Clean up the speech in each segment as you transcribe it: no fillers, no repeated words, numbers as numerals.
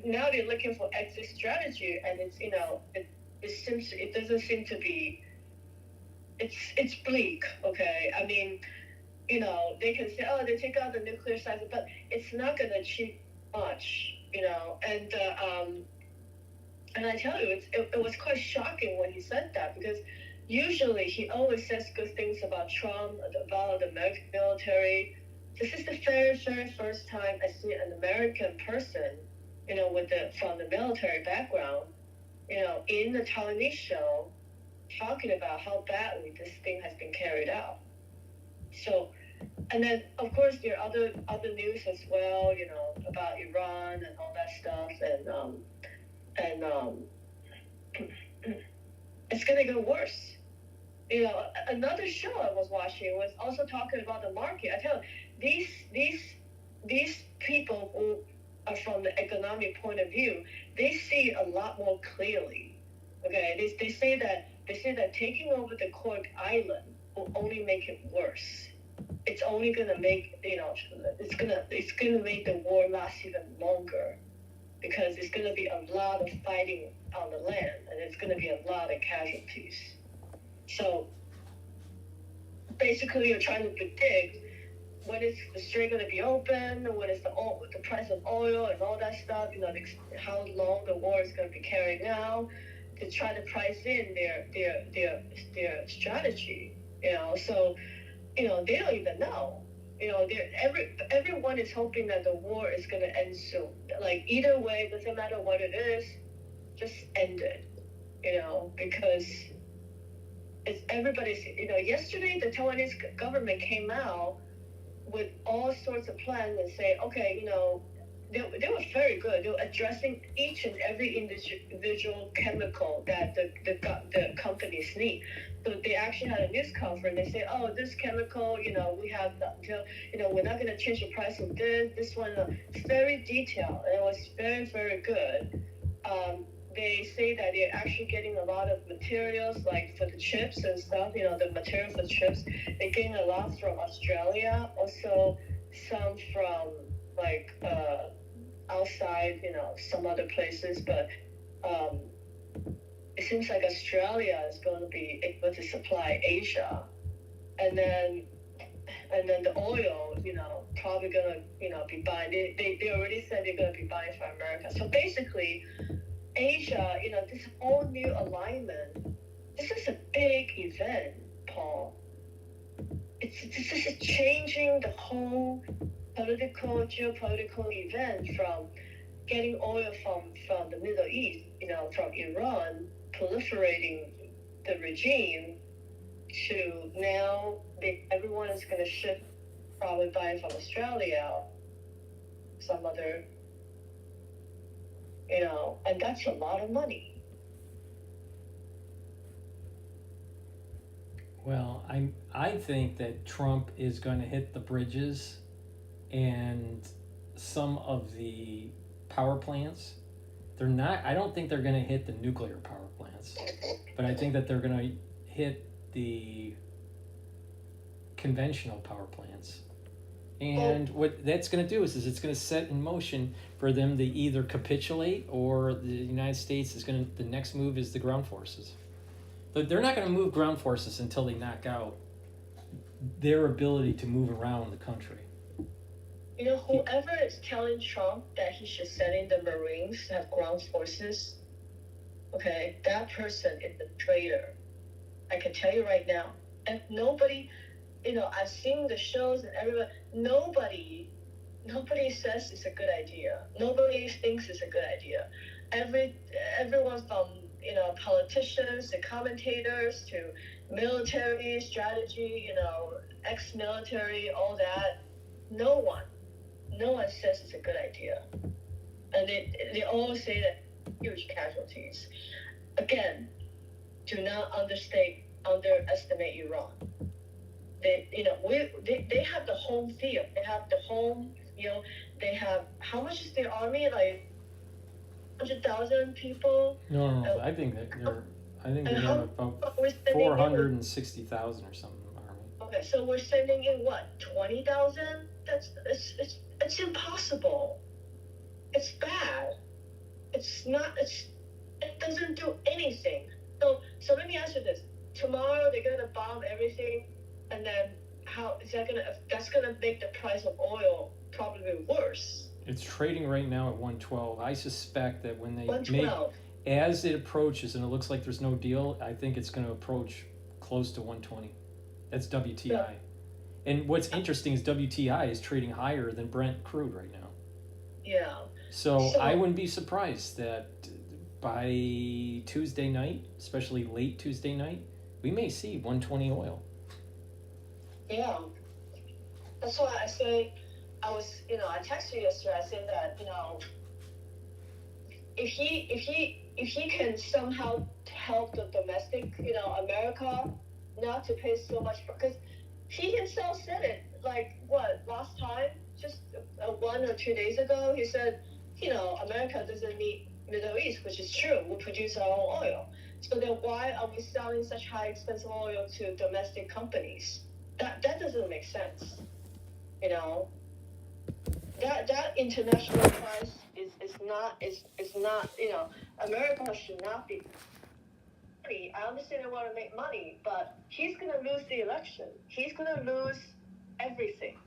now they're looking for exit strategy, and it's it doesn't seem to be. It's bleak. Okay, I mean, they can say, oh, they take out the nuclear side, but it's not going to achieve much. And I tell you, it was quite shocking when he said that, because usually he always says good things about Trump, about the American military. This is the very, very first time I see an American person, from the military background, in the Taiwanese show, talking about how badly this thing has been carried out. So, and then of course there are other news as well, about Iran and all that stuff, and it's gonna get worse. Another show I was watching was also talking about the market. I tell you, these people who are from the economic point of view, they see a lot more clearly. Okay, they say that taking over the Cork Island will only make it worse. It's only gonna make it's gonna make the war last even longer, because it's gonna be a lot of fighting on the land, and it's gonna be a lot of casualties. So basically, you're trying to predict when is the strait going to be open, when is the price of oil and all that stuff, how long the war is going to be carried out, to try to price in their strategy. So they don't even know. Everyone is hoping that the war is going to end soon. Like, either way, doesn't matter what it is, just end it. Because it's everybody's. Yesterday the Taiwanese government came out with all sorts of plans and say, okay, they were very good. They were addressing each and every individual chemical that the companies need. So they actually had a news conference. They say, oh, this chemical, we have until, we're not going to change the price of this one. It's very detailed. And it was very, very good. They say that they're actually getting a lot of materials, like for the chips and stuff, the material for chips. They're getting a lot from Australia, also some from, like, outside, some other places. But it seems like Australia is going to be able to supply Asia. And then the oil, probably going to, be buying. They already said they're going to be buying from America. So basically, Asia, this whole new alignment, this is a big event, Paul. This is changing the whole geopolitical event, from getting oil from the Middle East, from Iran, proliferating the regime, to now everyone is going to shift, probably buying from Australia, some other, and that's a lot of money. Well, I think that Trump is going to hit the bridges and some of the power plants. I don't think they're going to hit the nuclear power plants, but I think that they're going to hit the conventional power plants. And what that's going to do is it's going to set in motion for them to either capitulate, or the United States is going to, the next move is the ground forces. But they're not going to move ground forces until they knock out their ability to move around the country. Whoever is telling Trump that he should send in the Marines to have ground forces, okay, that person is a traitor. I can tell you right now. And nobody, I've seen the shows and nobody says it's a good idea. Nobody thinks it's a good idea. Everyone from, politicians to commentators to military strategy, ex-military, all that, no one says it's a good idea. And they all say that huge casualties. Again, do not underestimate Iran. They have the home field. They have the home, they have, how much is their army? Like 100,000 people? No, I think they have about 460,000 or something army. Okay, so we're sending in what, 20,000? It's impossible. It's bad. it doesn't do anything. So let me ask you this: tomorrow they're gonna bomb everything, and then that's gonna make the price of oil probably worse. It's trading right now at 112. I suspect that when they 112. as it approaches and it looks like there's no deal, I think it's going to approach close to 120. That's WTI. Yeah. And what's interesting is WTI is trading higher than Brent crude right now. Yeah. So I wouldn't be surprised that by Tuesday night, especially late Tuesday night, we may see 120 oil. Yeah. That's why I say, I texted you yesterday. I said that, if he can somehow help the domestic, America not to pay so much, because he himself said it, last time, just 1 or 2 days ago, he said, America doesn't need Middle East, which is true. We produce our own oil. So then why are we selling such high expensive oil to domestic companies? That doesn't make sense. That international price is not, America should not be. I understand they want to make money, but he's going to lose the election. He's going to lose everything.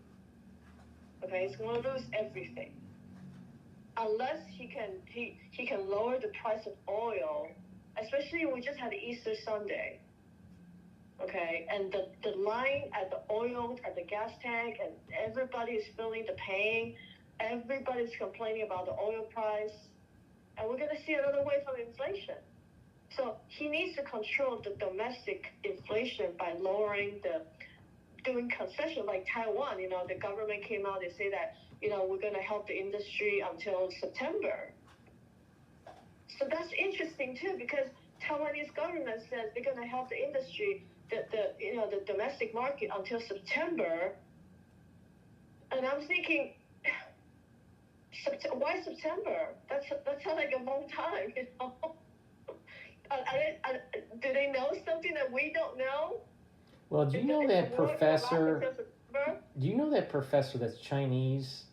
Okay, he's going to lose everything. Unless he can lower the price of oil, especially we just had Easter Sunday. Okay, and the line at the oil, at the gas tank, and everybody is feeling the pain. Everybody's complaining about the oil price. And we're going to see another wave of inflation. So he needs to control the domestic inflation by doing concession like Taiwan. The government came out, they say that, we're going to help the industry until September. So that's interesting too, because Taiwanese government says they're going to help the industry, the domestic market until September. And I'm thinking, why September? That's not like a long time, do they know something that we don't know? Well, do you know that professor? Do you know that professor that's Chinese?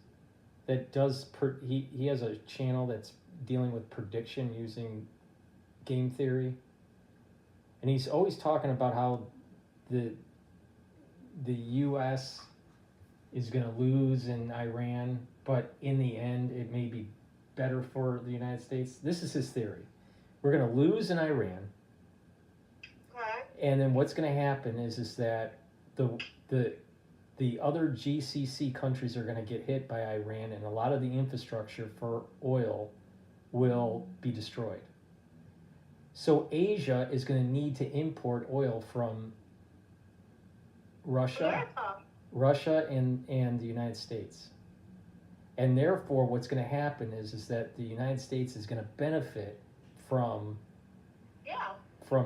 That does he has a channel that's dealing with prediction using game theory, and he's always talking about how the U.S. is going to lose in Iran, but in the end it may be better for the United States. This is his theory. We're going to lose in Iran, and then what's going to happen is that the other GCC countries are going to get hit by Iran, and a lot of the infrastructure for oil will be destroyed. So Asia is going to need to import oil from Russia and the United States. And therefore, what's going to happen is that the United States is going to benefit from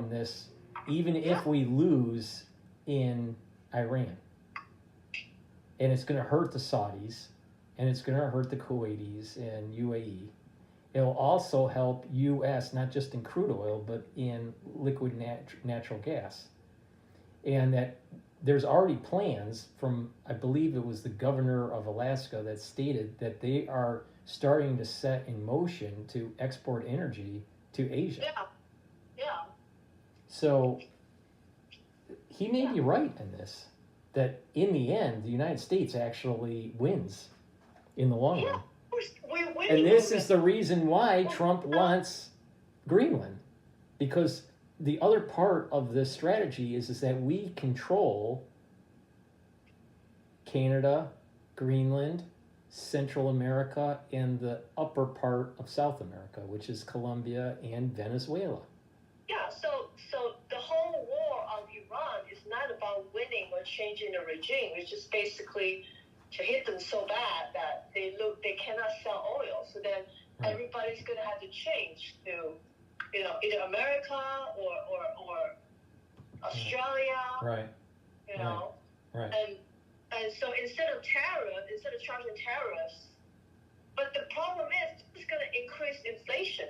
this, even if we lose in Iran. And it's going to hurt the Saudis, and it's going to hurt the Kuwaitis and UAE. It'll also help U.S., not just in crude oil, but in liquid natural gas. And that there's already plans from, I believe it was the governor of Alaska that stated that they are starting to set in motion to export energy to Asia. Yeah. So he may be right in this, that in the end, the United States actually wins in the long run. We're winning. And this is the reason why Trump wants Greenland, because the other part of this strategy is that we control Canada, Greenland, Central America, and the upper part of South America, which is Colombia and Venezuela. Yeah, so the whole war of Iran is not about winning or changing the regime. It's just basically to hit them so bad that they cannot sell oil. So then everybody's going to have to change to, either America or Australia. Right. Right. And so instead of charging tariffs, but the problem is it's going to increase inflation.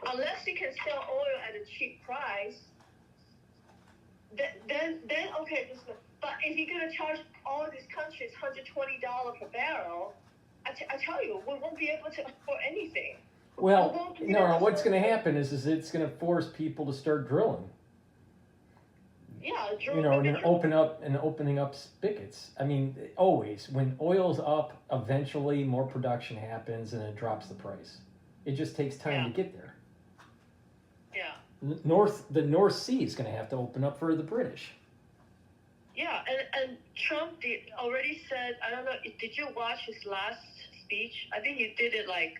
Unless you can sell oil at a cheap price, then okay. But if you're going to charge all these countries $120 per barrel, I tell you, we won't be able to afford anything. Well, we won't No. What's going to happen is it's going to force people to start drilling. Yeah, And opening up spigots. I mean, always when oil's up, eventually more production happens and it drops the price. It just takes time to get there. Yeah. The North Sea is going to have to open up for the British. Yeah, and Trump already said, I don't know, did you watch his last speech? I think he did it like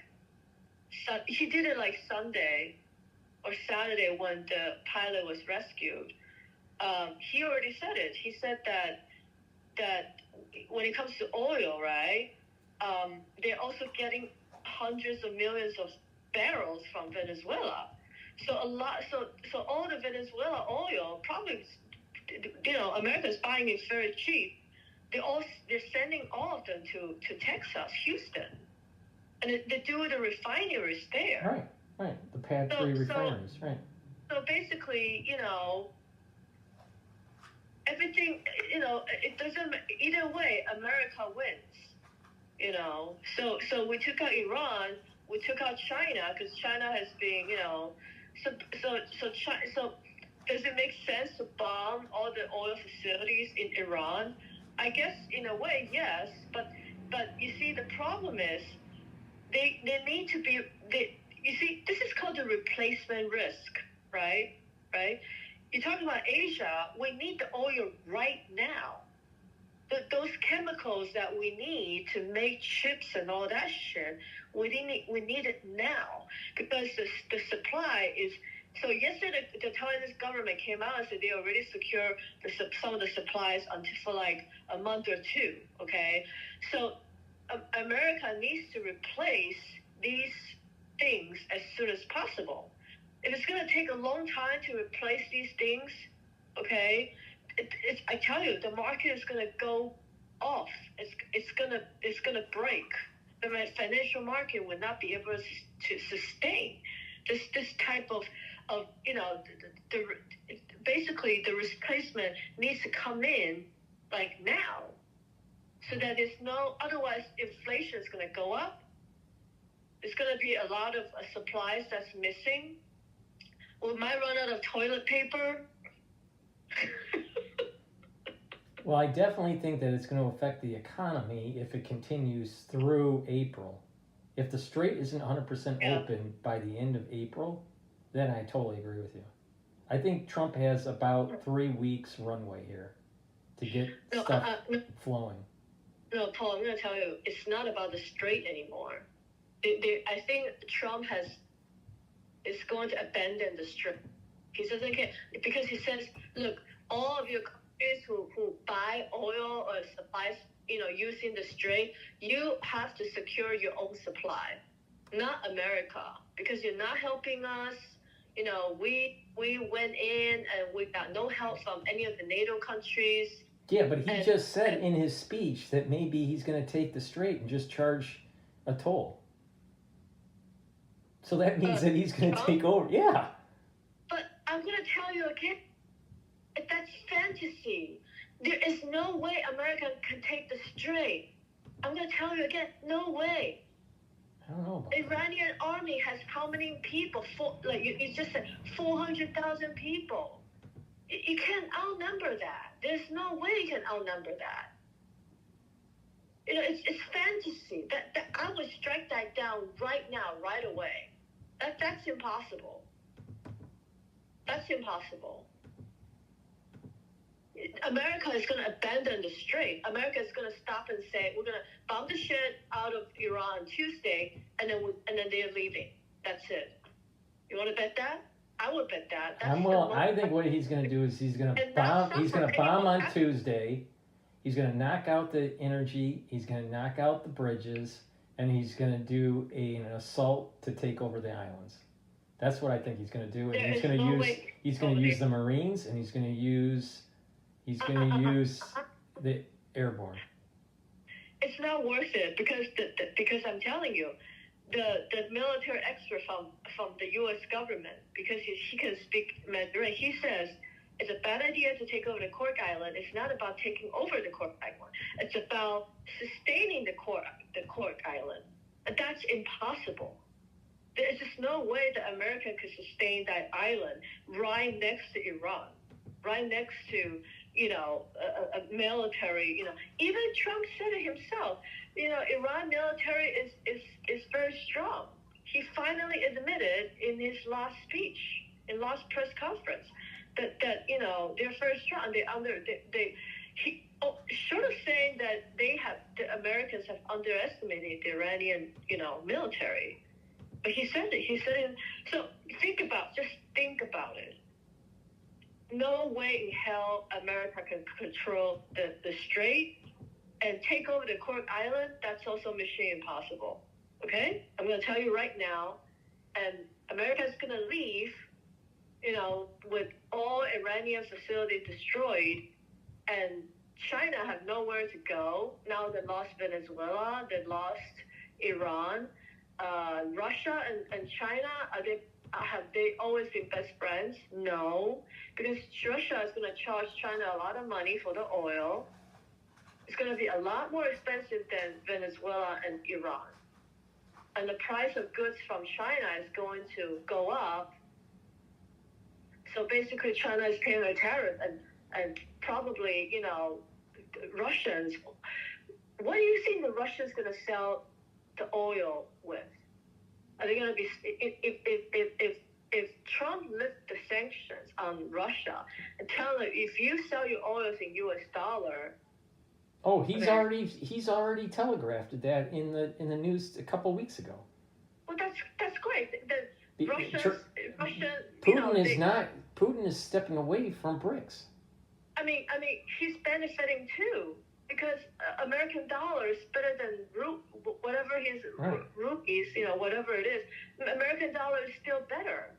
Sunday or Saturday when the pilot was rescued. He already said it. He said that when it comes to oil, right, they're also getting hundreds of millions of barrels from Venezuela. So all the Venezuela oil probably, America's buying it very cheap. They're sending all of them to Texas, Houston, and they do the refineries there. Right. The PAD 3 refineries, right. So basically, everything, it doesn't, either way, America wins, So we took out Iran, we took out China, because China has been, so does it make sense to bomb all the oil facilities in Iran? I guess in a way, yes, but you see, the problem is they need to be, you see, this is called the replacement risk, right? You're talking about Asia, we need the oil right now. Those chemicals that we need to make chips and all that shit, we need it now, because the supply is. So yesterday, the Taiwanese government came out and said they already secured some of the supplies for like a month or two. Okay, so America needs to replace these things as soon as possible. If it's going to take a long time to replace these things, okay, I tell you, the market is going to go off. It's going to break. The financial market will not be able to sustain this type of basically the replacement needs to come in like now, so that otherwise inflation is going to go up. There's going to be a lot of supplies that's missing. We might run out of toilet paper. Well, I definitely think that it's going to affect the economy if it continues through April. If the strait isn't 100% open by the end of April, then I totally agree with you. I think Trump has about 3 weeks runway here to get stuff flowing. No, Paul, I'm going to tell you, it's not about the strait anymore. I think Trump is going to abandon the strait. He doesn't care, because he says, look, all of your countries who buy oil or supplies, using the strait, you have to secure your own supply, not America, because you're not helping us. We went in and we got no help from any of the NATO countries. Yeah, but he just said in his speech that maybe he's going to take the strait and just charge a toll. So that means that he's going to take over. Yeah. But I'm going to tell you again, that's fantasy. There is no way America can take the strait. I'm going to tell you again, no way. I don't know. Iranian army has how many people? You just said 400,000 people. You can't outnumber that. There's no way you can outnumber that. It's fantasy. That I would strike that down right now, right away. That's impossible. That's impossible. America is going to abandon the strait. America is going to stop and say, we're going to bomb the shit out of Iran on Tuesday, and then they're leaving. That's it. You want to bet that? I would bet that. I think what he's going to do is he's going to bomb. He's going to bomb on Tuesday. He's going to knock out the energy. He's going to knock out the bridges, and he's going to do an assault to take over the islands. That's what I think he's going to do. And he's going to use the Marines, and he's going to use the airborne. It's not worth it, because I'm telling you, the military expert from the U.S. government, because he can speak Mandarin, he says it's a bad idea to take over the Cork Island. It's not about taking over the Cork Island. It's about sustaining the Cork Island. And that's impossible. There's just no way that America could sustain that island right next to Iran, right next to, a military, even Trump said it himself, Iran military is very strong. He finally admitted in his last speech, in last press conference, that they're very strong. Short of saying that the Americans have underestimated the Iranian, military. But he said it. He said it. So think about it. No way in hell America can control the strait and take over the Cork Island. That's also mission impossible. Okay? I'm going to tell you right now. And America's going to leave, with all Iranian facilities destroyed, and China have nowhere to go. Now they lost Venezuela. They lost Iran. Russia and China, have they always been best friends? No, because Russia is going to charge China a lot of money for the oil. It's going to be a lot more expensive than Venezuela and Iran. And the price of goods from China is going to go up. So basically China is paying a tariff, and probably, Russians, what do you think the Russians going to sell the oil with? Are they going to be, if Trump lifts the sanctions on Russia and tell them, if you sell your oils in U.S. dollar. Oh, he's already telegraphed that in the news a couple weeks ago. Well, that's great. Putin is stepping away from BRICS. I mean, he's benefiting too, because American dollar is better than whatever his rupees, whatever it is. American dollar is still better.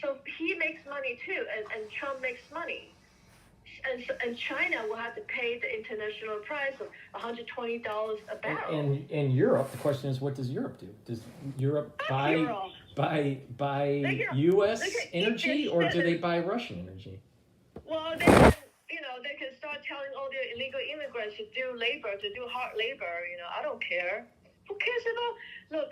So he makes money too, and Trump makes money. And China will have to pay the international price of $120 a barrel. And Europe, the question is, what does Europe do? Does Europe buy U.S. energy, or do they buy Russian energy? Well, they can start telling all the illegal immigrants to do labor, to do hard labor. I don't care. Who cares about? Look,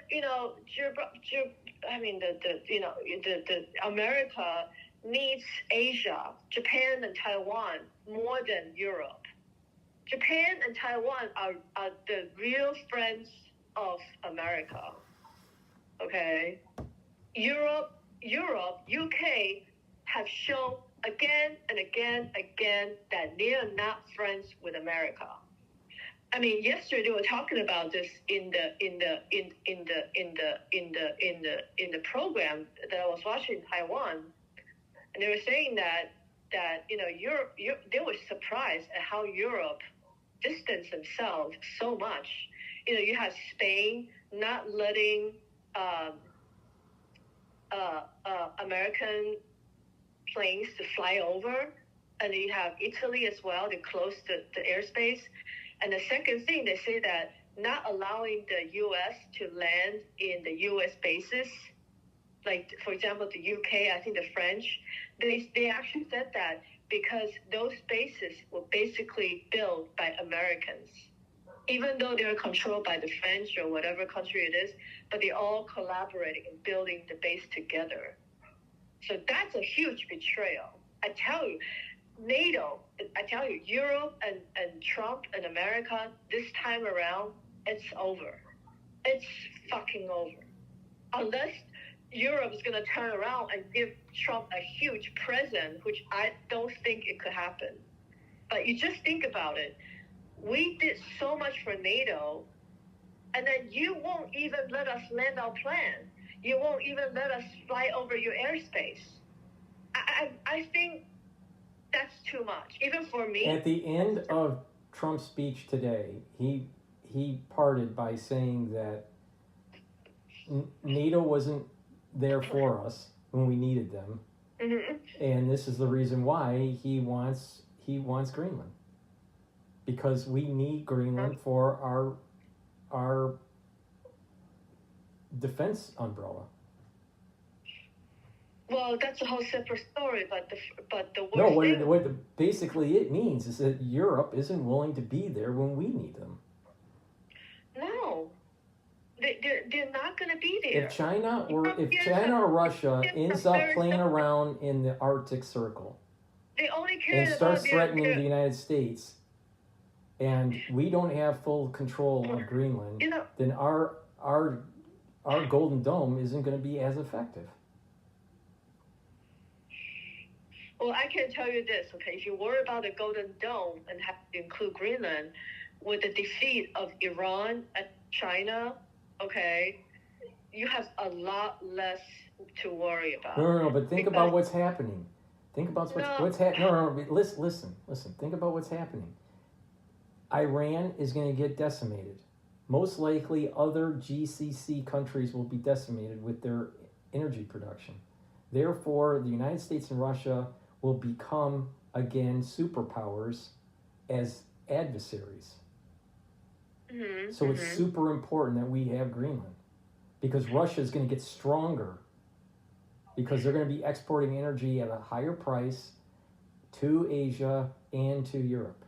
the America needs Asia, Japan and Taiwan more than Europe. Japan and Taiwan are the real friends of America. Okay? Europe, UK have shown again and again that they are not friends with America. I mean, yesterday they were talking about this in the program that I was watching in Taiwan. And they were saying that Europe, they were surprised at how Europe distanced themselves so much. You have Spain not letting American planes to fly over, and you have Italy as well. They closed the airspace. And the second thing, they say that not allowing the U.S. to land in the U.S. bases. Like, for example, the UK, I think the French, they actually said that because those bases were basically built by Americans, even though they're controlled by the French or whatever country it is, but they all collaborating in building the base together. So that's a huge betrayal. I tell you, NATO, Europe and Trump and America, this time around, it's over. It's fucking over. Unless Europe is going to turn around and give Trump a huge present, which I don't think it could happen. But you just think about it. We did so much for NATO, and then you won't even let us land our plane. You won't even let us fly over your airspace. I think that's too much, even for me. At the end of Trump's speech today, he parted by saying that NATO wasn't there for us when we needed them, and this is the reason why he wants Greenland, because we need Greenland for our defense umbrella. Well, that's a whole separate story, but the worst No, thing... what basically it means is that Europe isn't willing to be there when we need them. No. They're not going to be there. If China or Russia ends up playing around in the Arctic Circle they only care and starts about threatening the United States, and we don't have full control of Greenland, then our Golden Dome isn't going to be as effective. Well, I can tell you this, okay? If you worry about the Golden Dome and have to include Greenland, with the defeat of Iran and China, okay, you have a lot less to worry about. No, but think about what's happening. Think about what's happening. No, listen. Think about what's happening. Iran is going to get decimated. Most likely, other GCC countries will be decimated with their energy production. Therefore, the United States and Russia will become, again, superpowers as adversaries. Mm-hmm, so it's super important that we have Greenland, because Russia is going to get stronger, because they're going to be exporting energy at a higher price to Asia and to Europe.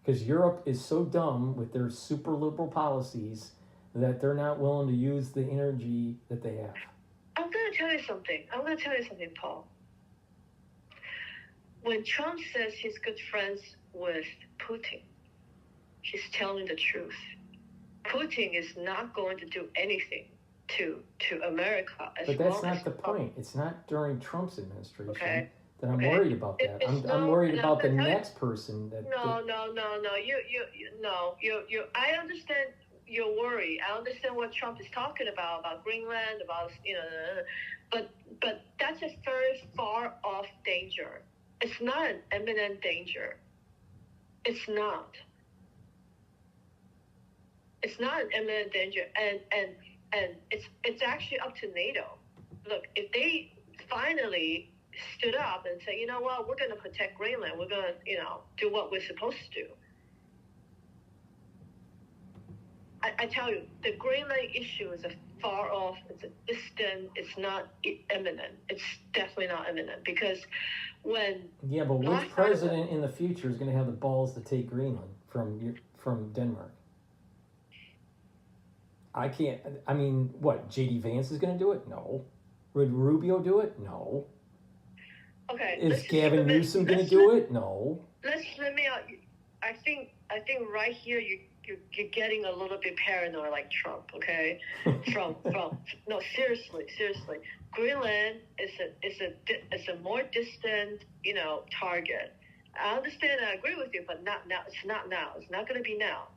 Because Europe is so dumb with their super liberal policies that they're not willing to use the energy that they have. I'm going to tell you something, Paul. When Trump says he's good friends with Putin, he's telling the truth. Putin is not going to do anything to America. But that's not the point. It's not during Trump's administration that I'm worried about that. I'm worried about the next person. No. I understand your worry. I understand what Trump is talking about Greenland, but that's a very far off danger. It's not an imminent danger. It's not. It's not an imminent danger, and it's actually up to NATO. Look, if they finally stood up and say, you know what, we're going to protect Greenland, we're going to, do what we're supposed to do. I tell you, the Greenland issue is a far off, it's a distant, it's not imminent. It's definitely not imminent, because when... Yeah, but which president in the future is going to have the balls to take Greenland from Denmark? What, J.D. Vance is going to do it? No. Would Rubio do it? No. Okay. Is Gavin Newsom going to do it? No. Let me. I think right here you're getting a little bit paranoid, like Trump. Okay. No, seriously. Greenland is a more distant, target. I understand. I agree with you, but not now. It's not now. It's not going to be now.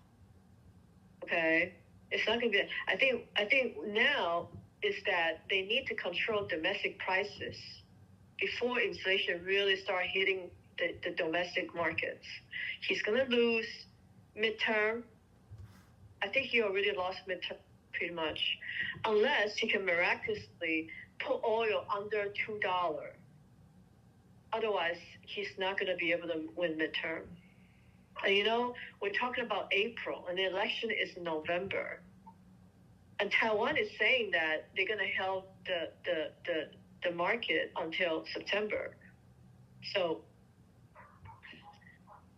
Okay. It's not going to be. I think now is that they need to control domestic prices before inflation really start hitting the domestic markets. He's going to lose midterm. I think he already lost midterm pretty much, unless he can miraculously put oil under $2. Otherwise, he's not going to be able to win midterm. And we're talking about April, and the election is in November. And Taiwan is saying that they're going to help the market until September. So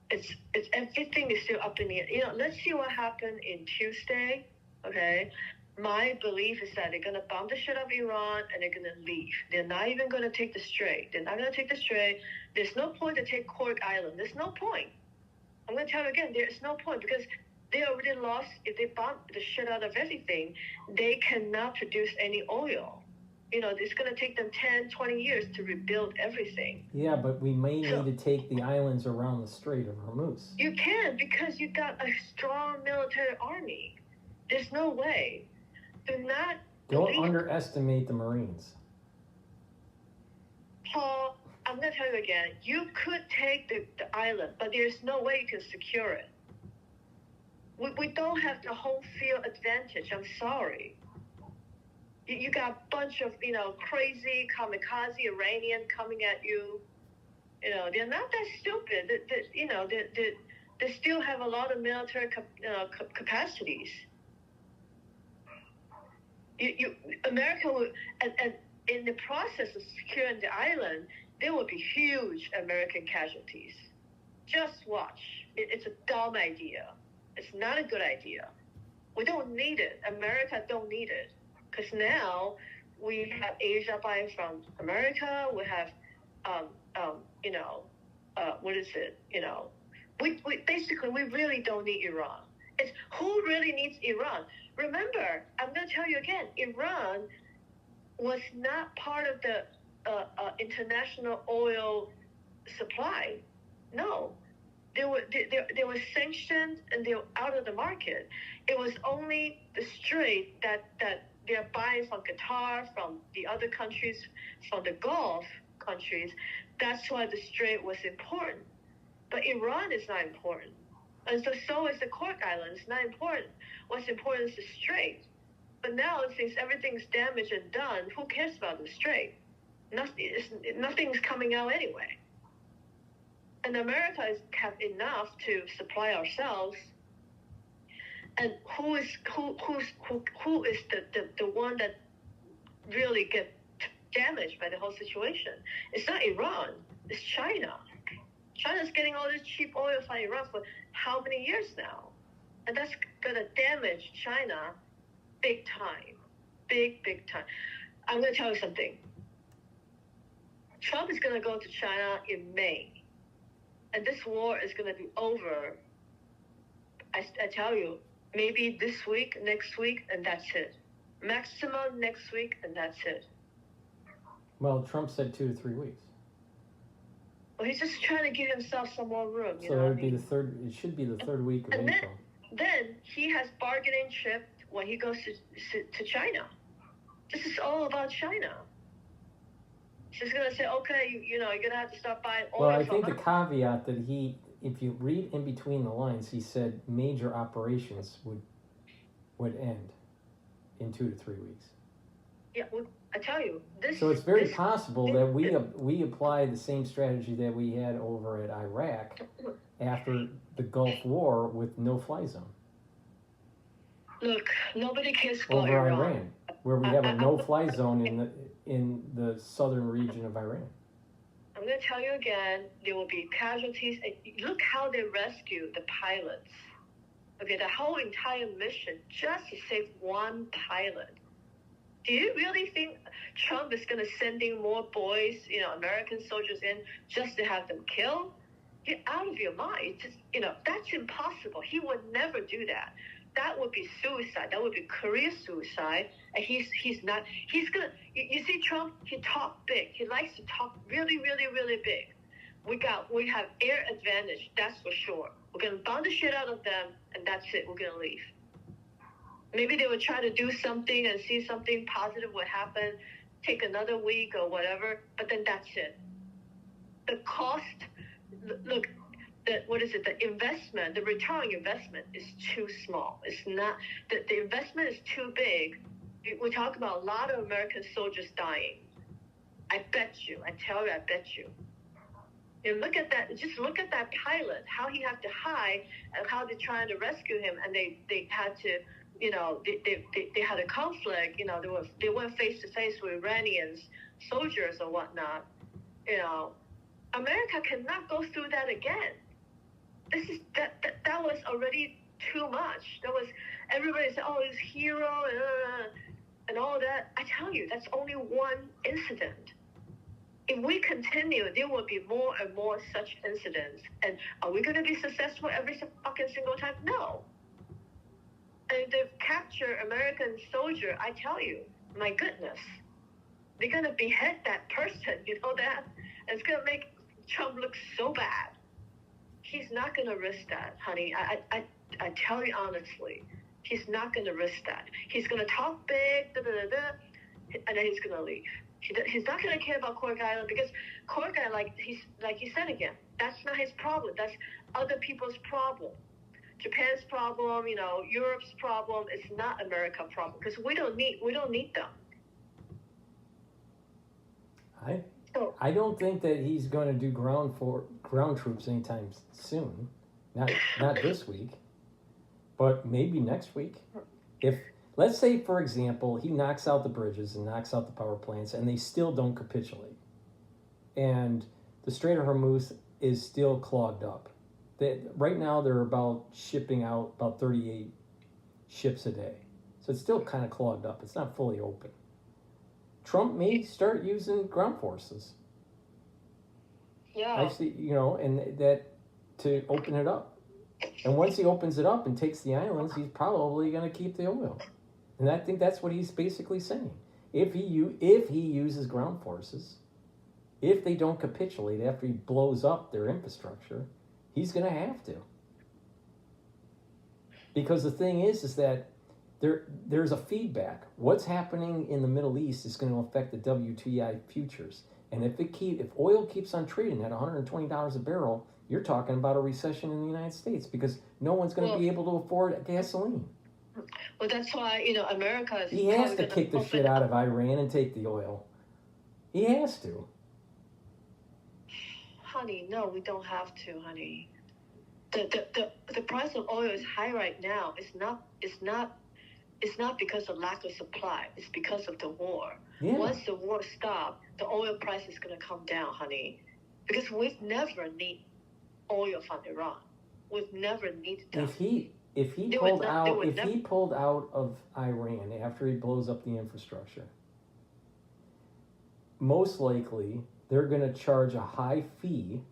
it's everything is still up in the air. Let's see what happened in Tuesday. Okay. My belief is that they're going to bomb the shit out of Iran and they're going to leave. They're not even going to take the Strait. There's no point to take Cork Island. There's no point. I'm going to tell you again, there's no point, because they already lost. If they bomb the shit out of everything, they cannot produce any oil. It's going to take them 10, 20 years to rebuild everything. Yeah, but we may need to take the islands around the Strait of Hormuz. You can, because you got a strong military army. There's no way. Don't underestimate the Marines. Paul, I'm going to tell you again, you could take the island, but there's no way you can secure it. We don't have the home field advantage. I'm sorry. You got a bunch of, crazy kamikaze Iranian coming at you. They're not that stupid. They still have a lot of military capacities. America will, and in the process of securing the island, there will be huge American casualties. Just watch. It's a dumb idea. It's not a good idea. We don't need it. America don't need it. Because now we have Asia buying from America. We have, what is it? We basically, we really don't need Iran. It's who really needs Iran? Remember, I'm going to tell you again, Iran was not part of the international oil supply. No. They were sanctioned and they were out of the market. It was only the strait that they're buying from Qatar, from the other countries, from the Gulf countries. That's why the strait was important. But Iran is not important. And so is the Cork Island. It's not important. What's important is the strait. But now, since everything's damaged and done, who cares about the strait? Nothing's coming out anyway. And America have enough to supply ourselves. And who is the one that really get damaged by the whole situation? It's not Iran. It's China. China's getting all this cheap oil from Iran for how many years now? And that's going to damage China big time. Big time. I'm going to tell you something. Trump is going to go to China in May. And this war is going to be over, I tell you, maybe this week, next week, and that's it. Maximum next week, and that's it. Well, Trump said 2 to 3 weeks. Well, he's just trying to give himself some more room. So it would be the third. It should be the third week of April. Then he has bargaining chip when he goes to China. This is all about China. She's going to say, okay, you're going to have to start buying oil. Well, I think the caveat that if you read in between the lines, he said major operations would end in 2 to 3 weeks. Yeah, well, I tell you, So it's very possible that we apply the same strategy that we had over at Iraq after the Gulf War with no-fly zone. Look, nobody cares about over Iran, where we have a no-fly zone in the southern region of Iran. I'm going to tell you again, there will be casualties. Look how they rescue the pilots. Okay, the whole entire mission just to save one pilot. Do you really think Trump is going to send in more boys, American soldiers in just to have them killed? You're out of your mind. Just, that's impossible. He would never do that. That would be suicide. That would be career suicide. And he's not. He's gonna. You see, Trump. He talks big. He likes to talk really, really, really big. We have air advantage. That's for sure. We're gonna bomb the shit out of them, and that's it. We're gonna leave. Maybe they would try to do something and see something positive would happen. Take another week or whatever. But then that's it. The cost. Look. The investment, the return on investment is too small. It's not, the investment is too big. We talk about a lot of American soldiers dying. I bet you. Look at that. Just look at that pilot, how he had to hide and how they're trying to rescue him. And they had to, they had a conflict. They went face to face with Iranians, soldiers or whatnot. America cannot go through that again. That was already too much. That was, everybody said, oh, he's hero and all that. I tell you, that's only one incident. If we continue, there will be more and more such incidents. And are we going to be successful every fucking single time? No. And if they capture American soldier, I tell you, my goodness, they're going to behead that person, you know that? And it's going to make Trump look so bad. He's not going to risk that, honey. I tell you honestly, he's not going to risk that. He's going to talk big, and then he's going to leave. He's not going to care about Cork Island because Cork Island, like you said again, that's not his problem. That's other people's problem. Japan's problem, Europe's problem. It's not America's problem because we don't need them. I don't think that he's going to do ground troops anytime soon. Not this week, but maybe next week. If let's say, for example, he knocks out the bridges and knocks out the power plants, and they still don't capitulate, and the Strait of Hormuz is still clogged up. Right now, they're shipping out about 38 ships a day. So it's still kind of clogged up. It's not fully open. Trump may start using ground forces. Yeah. I see, and that to open it up. And once he opens it up and takes the islands, he's probably going to keep the oil. And I think that's what he's basically saying. If he uses ground forces, if they don't capitulate after he blows up their infrastructure, he's going to have to. Because the thing is that there's a feedback. What's happening in the Middle East is going to affect the WTI futures. And if oil keeps on trading at $120 a barrel, you're talking about a recession in the United States because no one's going to be able to afford gasoline. Well, that's why, America is... He has to kick the shit out of Iran and take the oil. He has to. Honey, no, we don't have to, honey. The price of oil is high right now. It's not because of lack of supply. It's because of the war. Yeah. Once the war stops, the oil price is going to come down, honey. Because we've never need oil from Iran. We've never needed them. If he pulled out of Iran after he blows up the infrastructure, most likely they're going to charge a high fee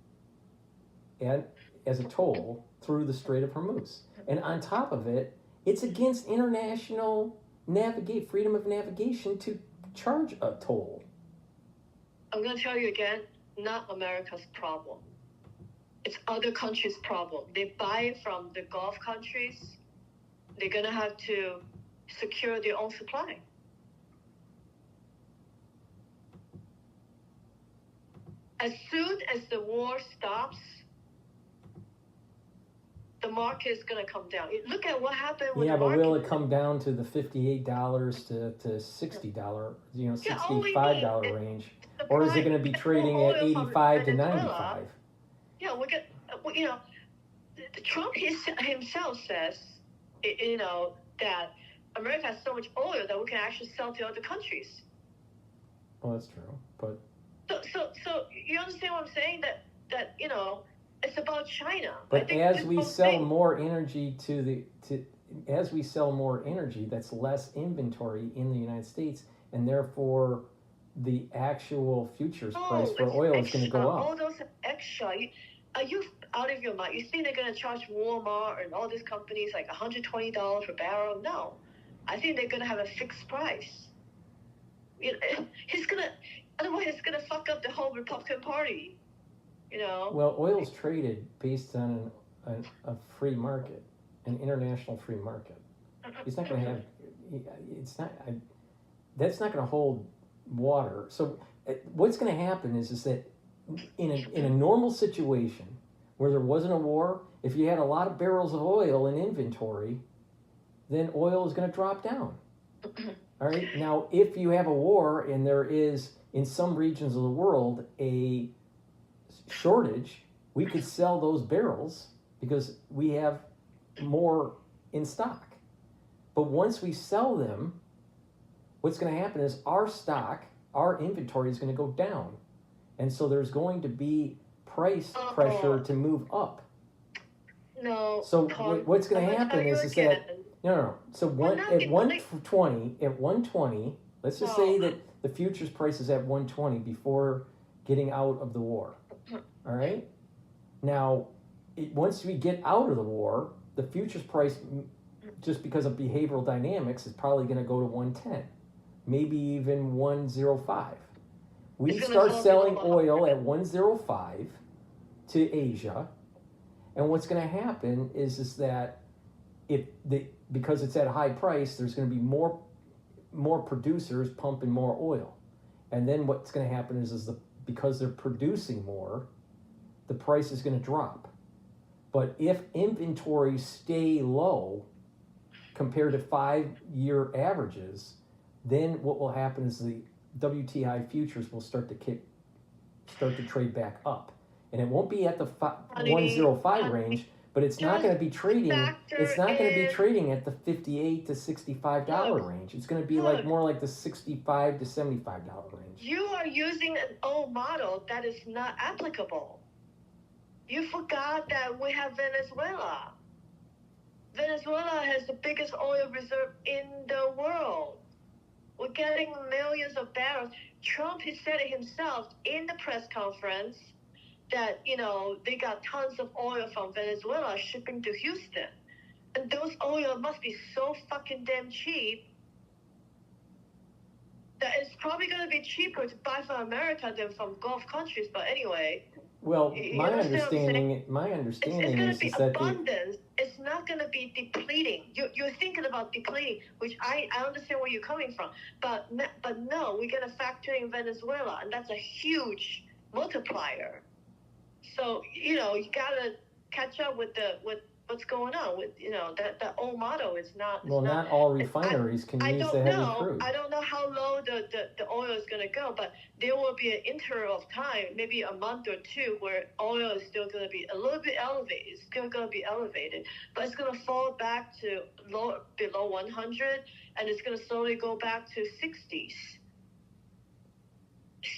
as a toll through the Strait of Hormuz. And on top of it, it's against international freedom of navigation to charge a toll. I'm going to tell you again, not America's problem. It's other countries' problem. They buy it from the Gulf countries. They're going to have to secure their own supply. As soon as the war stops, the market is going to come down. Look at what happened with the market. Yeah, but will it come down to the $58 to $60, $65 range? Or is it going to be trading at 85 to 95? Yeah, Trump himself says, that America has so much oil that we can actually sell to other countries. Well, that's true, but... So you understand what I'm saying? That it's about China. But as we sell more energy that's less inventory in the United States, and therefore the actual futures price for oil is going to go up. All those extra. Are you out of your mind? You think they're going to charge Walmart and all these companies like $120 per barrel? No. I think they're going to have a fixed price. Otherwise it's going to fuck up the whole Republican Party. Well, oil's traded based on a free market, an international free market. He's not going to have. That's not going to hold water. So what's going to happen is that in a normal situation where there wasn't a war, if you had a lot of barrels of oil in inventory, then oil is going to drop down. All right. Now, if you have a war and there is in some regions of the world a shortage, we could sell those barrels because we have more in stock. But once we sell them, what's going to happen is our inventory is going to go down. And so there's going to be price pressure to move up. No. So what's going to happen is that no. So at 120, let's just say that the futures price is at 120 before getting out of the war. All right. Now, once we get out of the war, the futures price, just because of behavioral dynamics, is probably going to go to 110, maybe even 105. We start selling oil at 105 to Asia, and what's going to happen is that because it's at a high price, there's going to be more producers pumping more oil, and then what's going to happen is because they're producing more, the price is going to drop. But if inventories stay low compared to 5-year averages, then what will happen is the WTI futures will start to trade back up, and it won't be at the 105 range, but it's not going to be trading. It's not going to be trading at the $58 to $65 range. It's going to be more like the $65 to $75 range. You are using an old model that is not applicable. You forgot that we have Venezuela. Venezuela has the biggest oil reserve in the world. We're getting millions of barrels. Trump, he said it himself in the press conference that, they got tons of oil from Venezuela shipping to Houston. And those oil must be so fucking damn cheap that it's probably going to be cheaper to buy from America than from Gulf countries. But anyway, Well, you my understand what I'm understanding it's going is to be that abundance. It's not going to be depleting. You're thinking about depleting, which I understand where you're coming from. But no, we're going to factor in Venezuela, and that's a huge multiplier. So, you got to catch up with what's going on with, that old motto is not. well, not all refineries can use the heavy crude. I don't know how low the oil is going to go, but there will be an interval of time, maybe a month or two, where oil is still going to be a little bit elevated. It's still going to be elevated, but it's going to fall back to below 100, and it's going to slowly go back to 60s,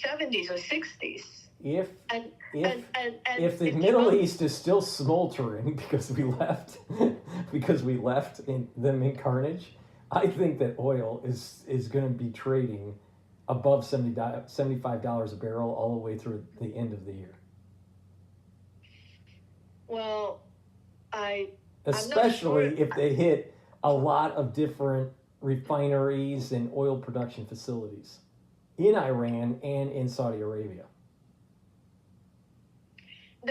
70s, or 60s. If the Middle East is still smoldering because we left them in carnage, I think that oil is going to be trading above $75 a barrel all the way through the end of the year. Well, especially if they hit a lot of different refineries and oil production facilities in Iran and in Saudi Arabia.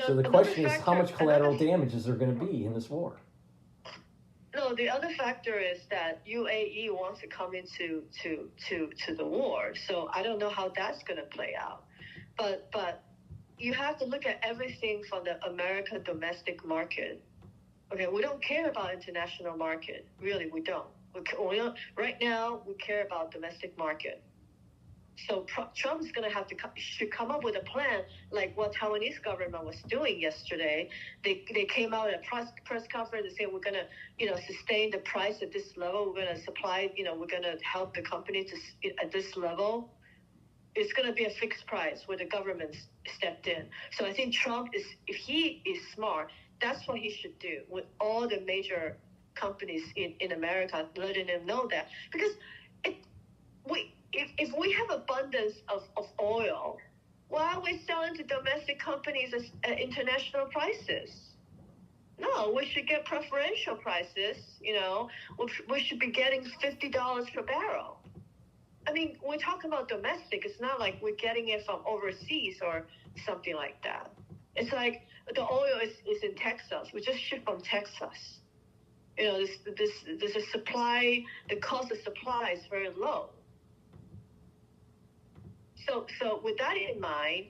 So the question is, how much collateral damage is there going to be in this war? No, the other factor is that UAE wants to come into to the war. So I don't know how that's going to play out. But you have to look at everything from the American domestic market. Okay, we don't care about international market. Really, we don't. Right now, we care about domestic market. So Trump is going to have to should come up with a plan like what Taiwanese government was doing yesterday. They came out at a press conference and said we're going to sustain the price at this level. We're going to supply. We're going to help the company at this level. It's going to be a fixed price where the government stepped in. So I think Trump if he is smart, that's what he should do with all the major companies in America, letting them know that because If we have abundance of oil, why are we selling to domestic companies at international prices? No, we should get preferential prices. We should be getting $50 per barrel. I mean, we're talking about domestic. It's not like we're getting it from overseas or something like that. It's like the oil is in Texas. We just ship from Texas. There's a supply. The cost of supply is very low. So with that in mind,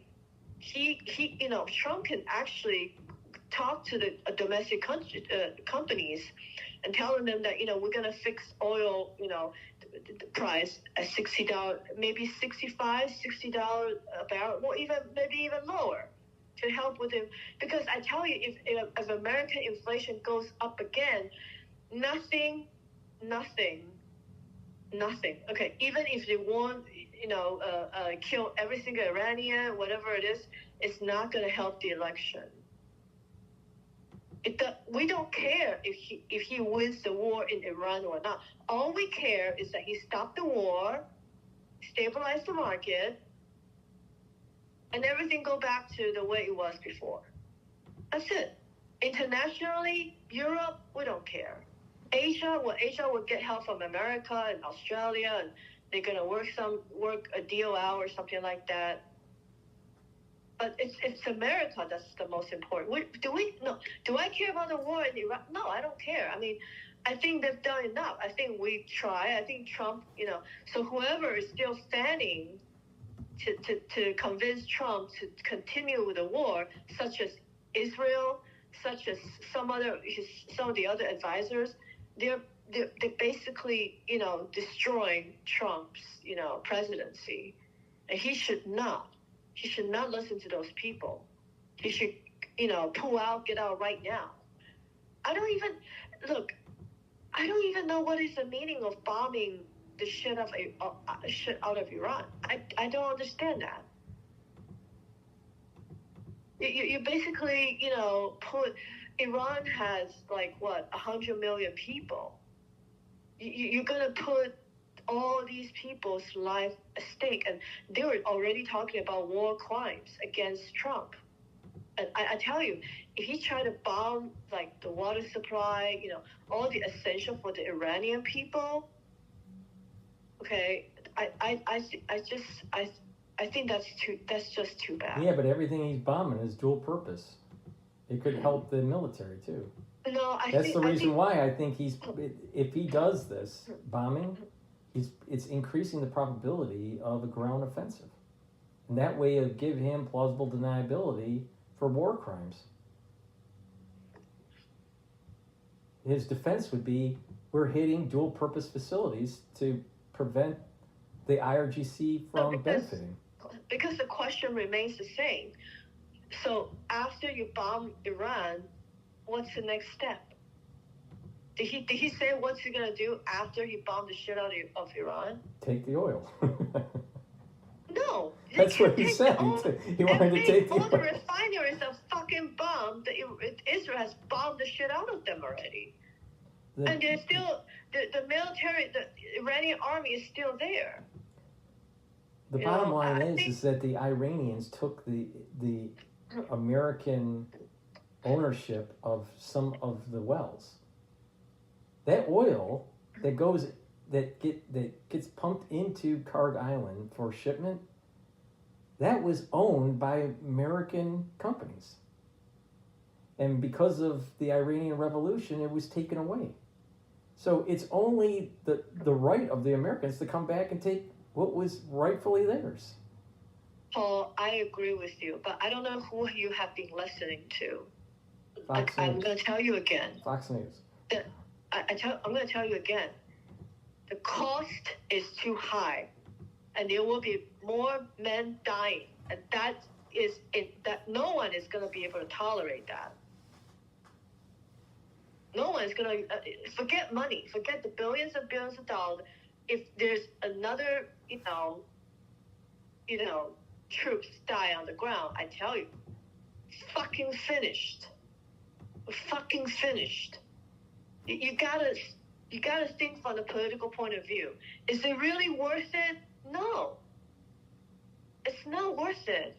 he Trump can actually talk to the domestic companies and telling them that we're going to fix oil the price at $60, maybe $65, $60 a barrel, or maybe even lower to help with it. Because I tell you, if American inflation goes up again, nothing. Okay, even if they want kill every single Iranian, whatever it is, it's not going to help the election. We don't care if he wins the war in Iran or not. All we care is that he stopped the war, stabilized the market, and everything go back to the way it was before. That's it. Internationally, Europe, we don't care. Asia will get help from America and Australia, and they're going to work a deal out or something like that. But it's America that's the most important. Do I care about the war in Iraq? No, I don't care. I mean, I think they've done enough. I think we try. I think Trump, so whoever is still standing to convince Trump to continue with the war, such as Israel, such as some of the other advisors, they're basically, destroying Trump's, presidency. And he should not listen to those people. He should, pull out, get out right now. I don't even know what is the meaning of bombing the shit out of Iran. I don't understand that. You basically, Iran has like what 100 million people. You're gonna put all these people's life at stake, and they were already talking about war crimes against Trump. And I tell you, if he tried to bomb like the water supply, all the essential for the Iranian people, okay, I think that's just too bad. Yeah, but everything he's bombing is dual purpose. It could help the military too. No, That's the reason why I think if he does this bombing, it's increasing the probability of a ground offensive. And that way it'll give him plausible deniability for war crimes. His defense would be, we're hitting dual purpose facilities to prevent the IRGC from benefiting. Because the question remains the same. So after you bomb Iran, what's the next step? Did he say what's he gonna do after he bombed the shit out of Iran? Take the oil. No. That's what he said. He wanted to take the oil. All the refineries are fucking bombed. Israel has bombed the shit out of them already. And there's still, the military, the Iranian army is still there. The bottom line is that the Iranians took the American ownership of some of the wells. That oil that gets pumped into Karg Island for shipment, that was owned by American companies. And because of the Iranian Revolution, it was taken away. So it's only the right of the Americans to come back and take what was rightfully theirs. Paul, I agree with you, but I don't know who you have been listening to. Fox I'm News. going to tell you again. Fox News. I'm going to tell you again. The cost is too high, and there will be more men dying, and that no one is going to be able to tolerate that. No one is going to forget money, forget the billions and billions of dollars. If there's another, troops die on the ground, I tell you, it's fucking finished. We're fucking finished. You gotta think from the political point of view. Is it really worth it? No. It's not worth it.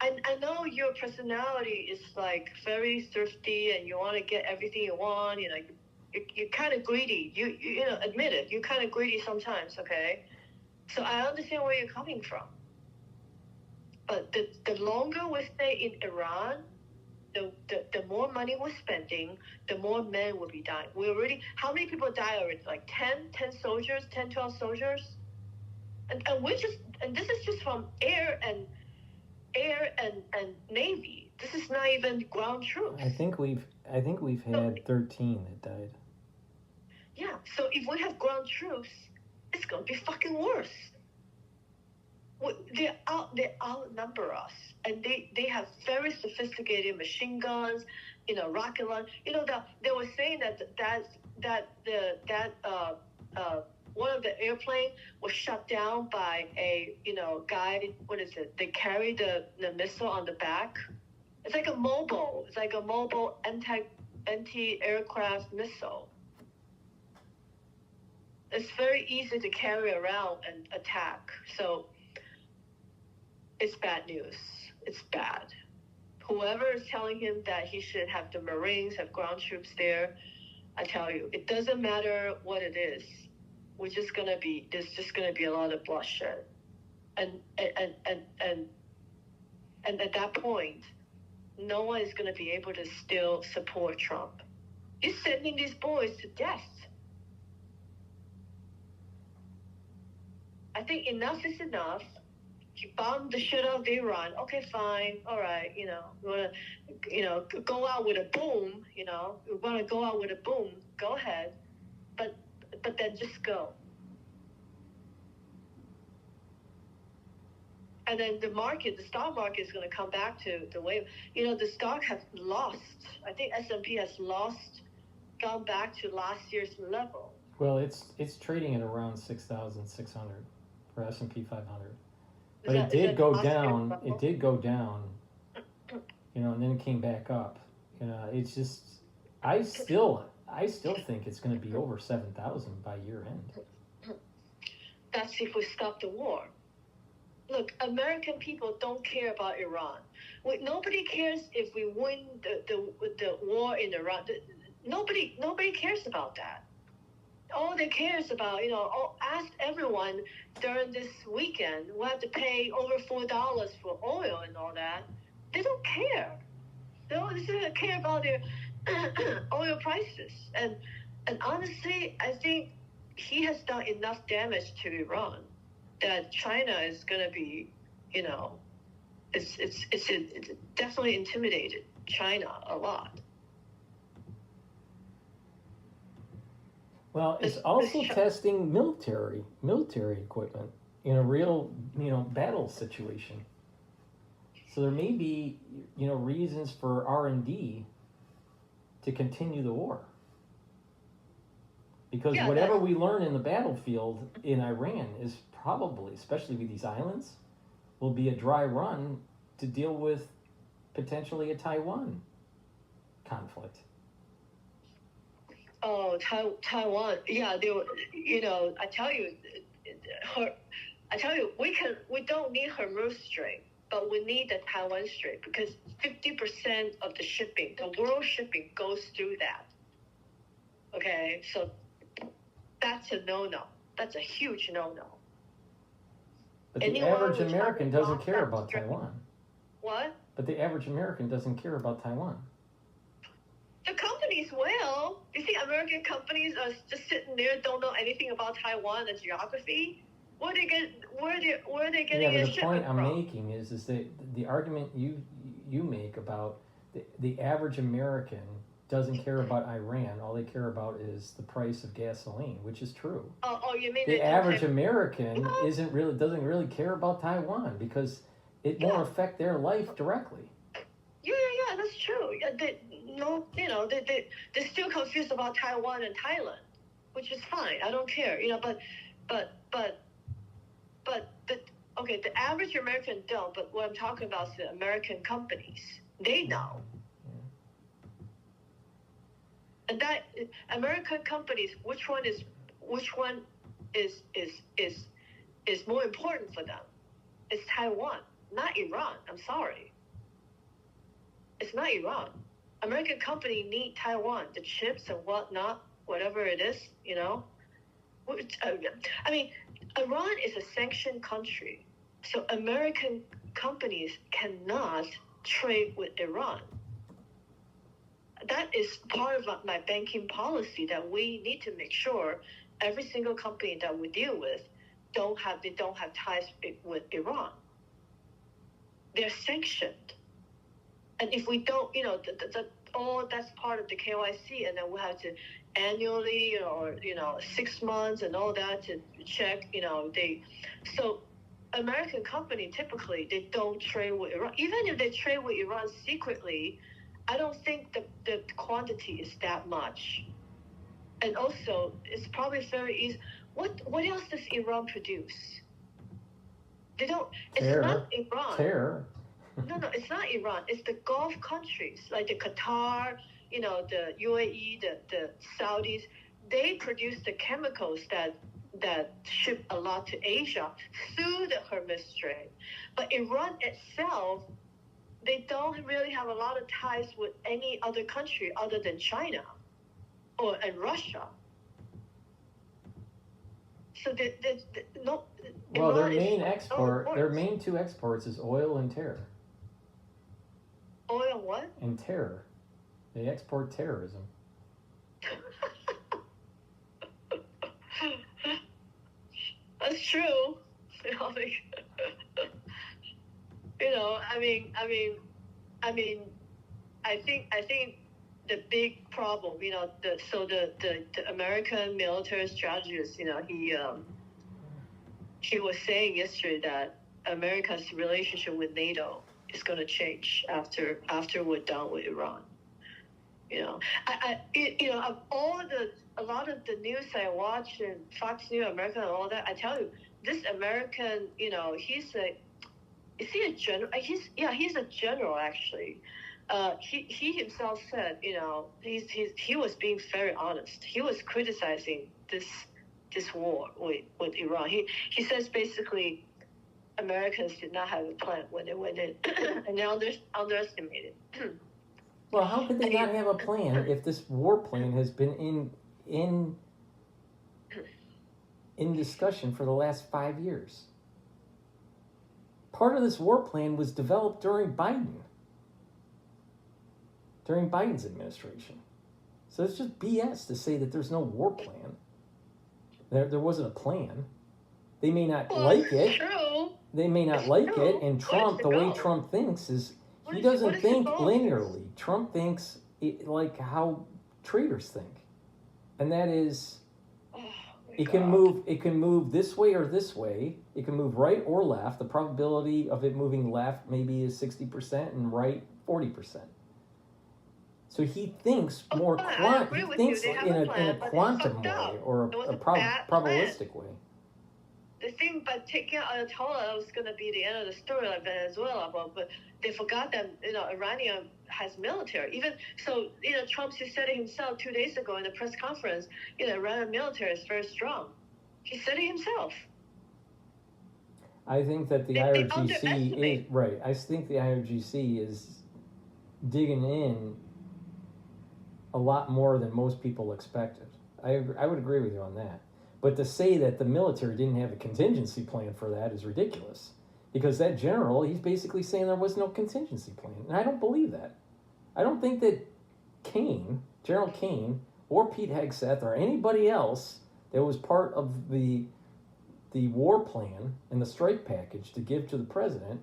I know your personality is like very thrifty and you want to get everything you want. You're kind of greedy. You admit it. You're kind of greedy sometimes. Okay, so I understand where you're coming from. But the longer we stay in Iran, the more money we're spending, the more men will be dying. How many people die already? Like 10 soldiers, 10, 12 soldiers? And this is just from air and Navy. This is not even ground troops. I think we've had 13 that died. Yeah, so if we have ground troops, it's gonna be fucking worse. They outnumber us, and they have very sophisticated machine guns, rocket launch. They were saying that one of the airplane was shut down by a guy. What is it? They carry the missile on the back. It's like a mobile anti-aircraft missile. It's very easy to carry around and attack. So it's bad news. It's bad. Whoever is telling him that he should have the Marines, have ground troops there, I tell you, it doesn't matter what it is. There's just gonna be a lot of bloodshed, and at that point, no one is gonna be able to still support Trump. He's sending these boys to death. I think enough is enough. You bombed the shit out of Iran. Okay, fine, all right. You wanna, go out with a boom. You wanna go out with a boom. Go ahead, but then just go. And then the stock market is going to come back to the way, the stock has lost. I think S&P has gone back to last year's level. Well, it's trading at around 6,600 for S&P 500. But it did go down. It did go down, and then it came back up. It's just, I still think it's going to be over 7,000 by year end. That's if we stop the war. Look, American people don't care about Iran. Nobody cares if we win the war in Iran. Nobody cares about that. All they care is about, ask everyone during this weekend, we have to pay over $4 for oil and all that. They don't care. They don't care about their oil prices. And honestly, I think he has done enough damage to Iran that China is going to be, it's definitely intimidated China a lot. Well, it's also testing military equipment in a real, battle situation. So there may be, reasons for R&D to continue the war. Because whatever we learn in the battlefield in Iran is probably, especially with these islands, will be a dry run to deal with potentially a Taiwan conflict. Oh, Taiwan. Yeah, they were, I tell you, we don't need Hormuz Strait, but we need the Taiwan Strait because 50% of the shipping, the world shipping goes through that. Okay, so that's a no-no. That's a huge no-no. But the average American doesn't care about Taiwan. What? But the average American doesn't care about Taiwan. The companies will. You think American companies are just sitting there, don't know anything about Taiwan and geography? Where are they getting their shipment from? The point I'm making is that the argument you make about the average American doesn't care about Iran. All they care about is the price of gasoline, which is true. Oh, you mean the average American doesn't really care about Taiwan because it won't affect their life directly. Yeah, that's true. Yeah, they're still confused about Taiwan and Thailand, which is fine. I don't care. But the average American don't. But what I'm talking about is the American companies. They know. And that American companies, which one is more important for them? It's Taiwan, not Iran. I'm sorry. It's not Iran. American company need Taiwan, the chips and whatnot, whatever it is, I mean, Iran is a sanctioned country, so American companies cannot trade with Iran. That is part of my banking policy that we need to make sure every single company that we deal with don't have ties with Iran. They're sanctioned. And if we don't, that's part of the KYC, and then we have to annually, or 6 months and all that to check, so American company typically they don't trade with Iran. Even if they trade with Iran secretly, I don't think the quantity is that much. And also, it's probably very easy. What else does Iran produce? They don't. It's not Iran. Terror. No, it's not Iran. It's the Gulf countries like the Qatar, the UAE, the Saudis. They produce the chemicals that ship a lot to Asia through the Hormuz Strait. But Iran itself, they don't really have a lot of ties with any other country other than China and Russia. So well, their main two exports is oil and terror. Oil what? And terror. They export terrorism. That's true. I think the big problem, the American military strategist, he was saying yesterday that America's relationship with NATO is going to change after we're done with Iran. A lot of the news I watch and Fox News America and all that, I tell you, this American, he's a general. He's a general actually, he himself said, he was being very honest. He was criticizing this war with Iran. He says basically Americans did not have a plan when they went in, and they underestimated. Well, how could they not have a plan if this war plan has been in discussion for the last 5 years? Part of this war plan was developed during Biden's administration. So it's just BS to say that there's no war plan. There wasn't a plan. They may not like it. True. They may not like it. And Trump, the way Trump thinks is he doesn't think linearly. Trump thinks like how traitors think. And that is it can move this way or this way. It can move right or left. The probability of it moving left maybe is 60% and right 40%. So he thinks more he thinks in a quantum way or a probabilistic way. The thing about taking Ayatollah was going to be the end of the story like Venezuela, but they forgot that Iranian has military. Even so, Trump said it himself 2 days ago in the press conference. Iranian military is very strong. He said it himself. I think that the IRGC is right. I think the IRGC is digging in a lot more than most people expected. I would agree with you on that. But to say that the military didn't have a contingency plan for that is ridiculous. Because that general, he's basically saying there was no contingency plan. And I don't believe that. I don't think that General Kane, or Pete Hegseth, or anybody else that was part of the war plan and the strike package to give to the president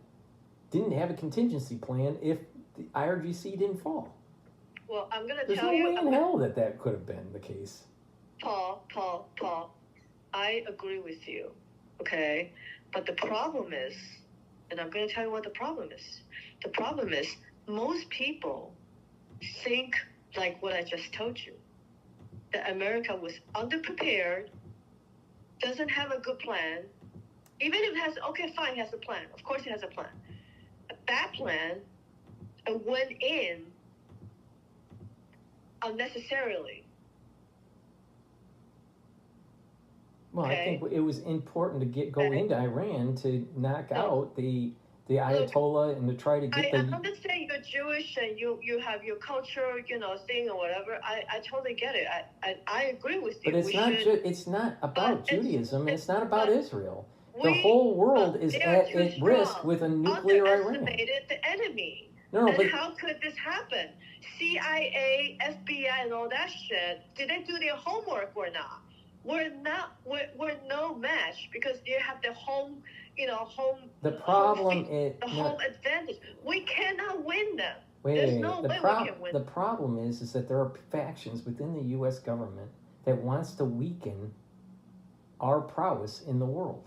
didn't have a contingency plan if the IRGC didn't fall. Well, I'm going to tell you... There's no way in hell that could have been the case. Paul, I agree with you, okay? But the problem is, and I'm going to tell you what the problem is. The problem is most people think like what I just told you, that America was underprepared, doesn't have a good plan. Even if it has, okay, fine, it has a plan. Of course it has a plan. A bad plan went in unnecessarily. Well, okay. I think it was important to go into Iran to knock out the Ayatollah and to try to get I understand you're Jewish and you have your culture, thing or whatever. I totally get it. I agree with you. But it's not about Judaism. It's not about Israel. The whole world is at risk with a nuclear Iran. Underestimated the enemy. No, but how could this happen? CIA, FBI, and all that shit. Did they do their homework or not? We're no match because they have the home. The problem is the home advantage. We cannot win them. There's no way we can win. The problem is that there are factions within the U.S. government that wants to weaken our prowess in the world.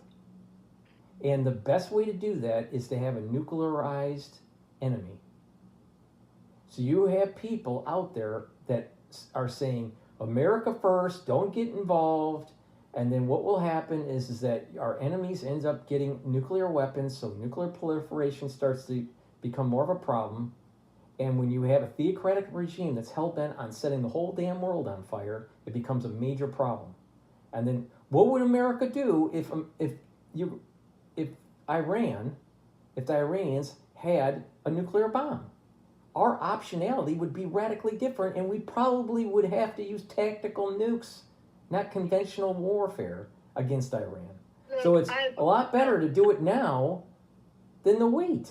And the best way to do that is to have a nuclearized enemy. So you have people out there that are saying, America first, don't get involved. And then what will happen is that our enemies ends up getting nuclear weapons, so nuclear proliferation starts to become more of a problem. And when you have a theocratic regime that's hell-bent on setting the whole damn world on fire, it becomes a major problem. And then what would America do if the Iranians had a nuclear bomb? Our optionality would be radically different, and we probably would have to use tactical nukes, not conventional warfare against Iran. Look, so it's a lot better to do it now than to wait.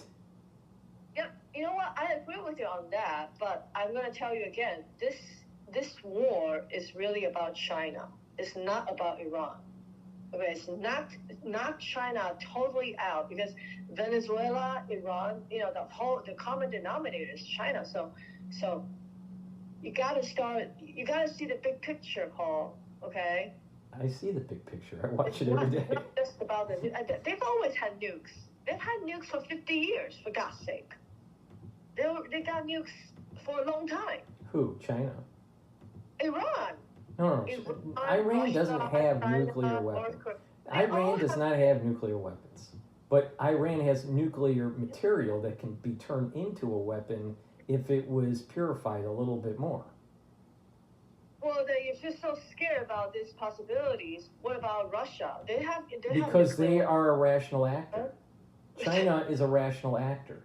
Yeah, you know what? I agree with you on that, but I'm going to tell you again, this war is really about China. It's not about Iran. Okay, it's not China totally out because Venezuela, Iran, the common denominator is China. So you gotta see the big picture, Paul. Okay. I see the big picture. I watch it every day. It's not just about they've always had nukes. They've had nukes for 50 years, for God's sake. They got nukes for a long time. Who? China? Iran. No. Iran doesn't have nuclear weapons. Iran does not have nuclear weapons. But Iran has nuclear material that can be turned into a weapon if it was purified a little bit more. Well, if you're so scared about these possibilities, what about Russia? Because they are a rational actor. China is a rational actor.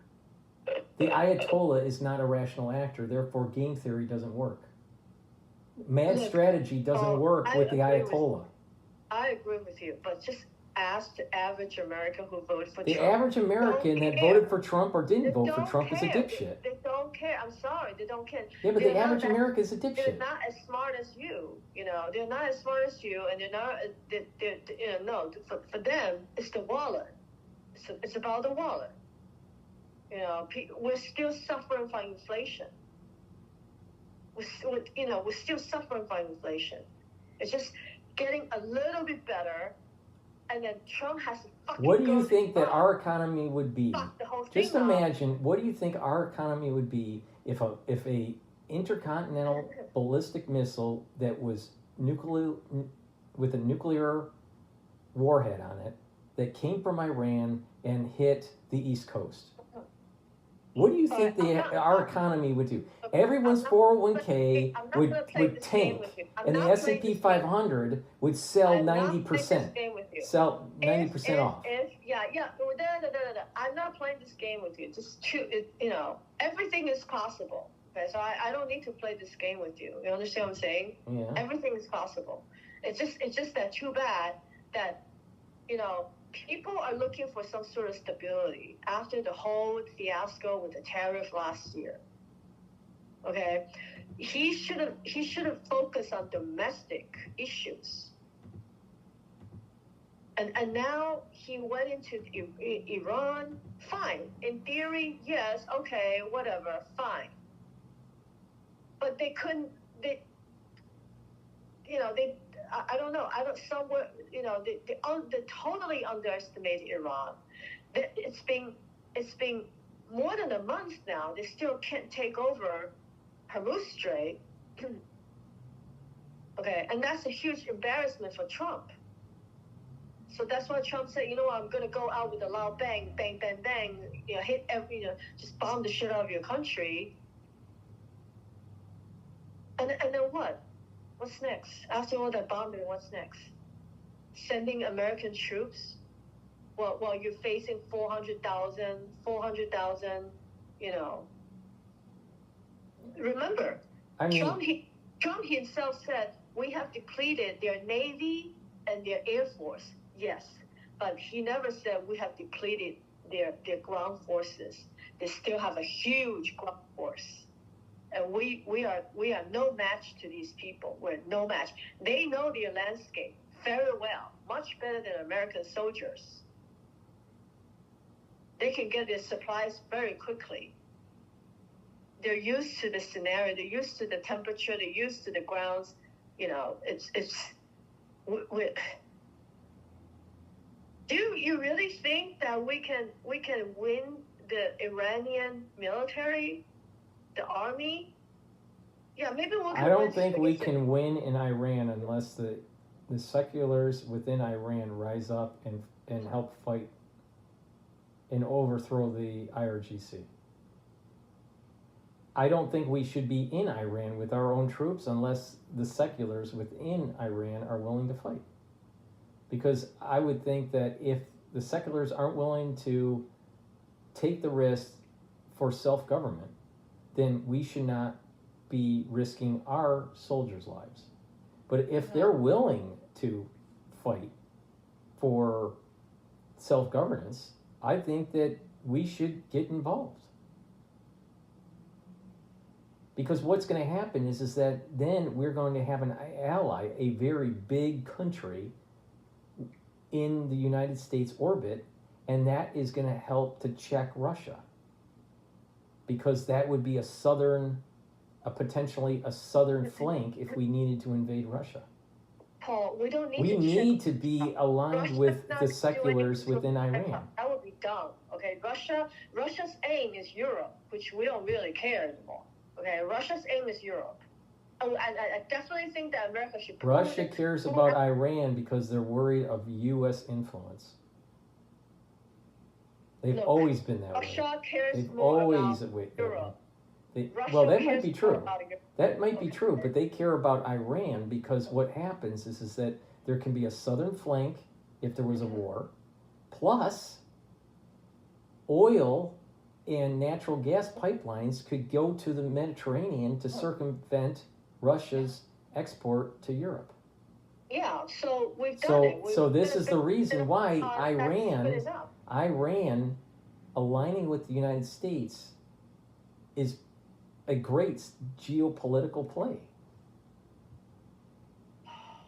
The Ayatollah is not a rational actor, therefore game theory doesn't work. Mad strategy doesn't work with the Ayatollah. I agree with you, but just ask the average American who voted for Trump. The average American that voted for Trump or didn't vote for Trump is a dipshit. They don't care. I'm sorry, they don't care. Yeah, but the average American is a dipshit. They're not as smart as you. You know, they're not as smart as you, and they're not. For them, it's the wallet. It's about the wallet. You know, we're still suffering from inflation. We're still suffering from inflation. It's just getting a little bit better, and then Trump has to fucking. What do you think that our economy would be? Just imagine. Up. What do you think our economy would be if a intercontinental ballistic missile that was with a nuclear warhead on it that came from Iran and hit the East Coast? What do you think our economy would do? Everyone's 401k would tank, and the S&P 500 would sell 90%. Sell 90% off. I'm not playing this game with you. Just everything is possible. Okay, so I don't need to play this game with you. You understand what I'm saying? Yeah. Everything is possible. It's just that too bad that people are looking for some sort of stability after the whole fiasco with the tariff last year. Okay, he should have focused on domestic issues. And now he went into Iran. Fine, in theory, yes, okay, whatever, fine. But they couldn't. They I don't know. Somewhere, they totally underestimated Iran. It's been more than a month now. They still can't take over Hormuz Strait. Okay, and that's a huge embarrassment for Trump. So that's why Trump said, I'm going to go out with a loud bang, bang, bang, bang, hit just bomb the shit out of your country. And then what? What's next? After all that bombing, what's next? Sending American troops while you're facing 400,000, Remember, Trump himself said we have depleted their Navy and their Air Force. Yes, but he never said we have depleted their ground forces. They still have a huge ground force. And we are no match to these people. We're no match. They know their landscape very well, much better than American soldiers. They can get their supplies very quickly. They're used to the scenario. They're used to the temperature. They're used to the grounds. Do you really think that we can win the Iranian military? The army? Yeah, maybe we'll. I don't think we can win in Iran unless the seculars within Iran rise up and help fight and overthrow the IRGC. I don't think we should be in Iran with our own troops unless the seculars within Iran are willing to fight. Because I would think that if the seculars aren't willing to take the risk for self-government, then we should not be risking our soldiers' lives. But if they're willing to fight for self-governance, I think that we should get involved. Because what's going to happen is that then we're going to have an ally, a very big country in the United States orbit, and that is going to help to check Russia. Because that would be potentially a southern flank if we needed to invade Russia. Paul, we don't need We need to be aligned with the seculars within Iran. That would be dumb. Okay, Russia's aim is Europe, which we don't really care anymore. Okay, Russia's aim is Europe. Oh, I definitely think that America should. Russia cares about Iran because they're worried of U.S. influence. They've always been that way. Russia cares They've more always about Europe. Russia that might cares be more true. about Iran. That might be true, but they care about Iran because what happens is that there can be a southern flank if there was a war, plus oil and natural gas pipelines could go to the Mediterranean to circumvent Russia's export to Europe. Yeah, so we've done it. So this is the reason why That's good enough. Iran aligning with the United States is a great geopolitical play.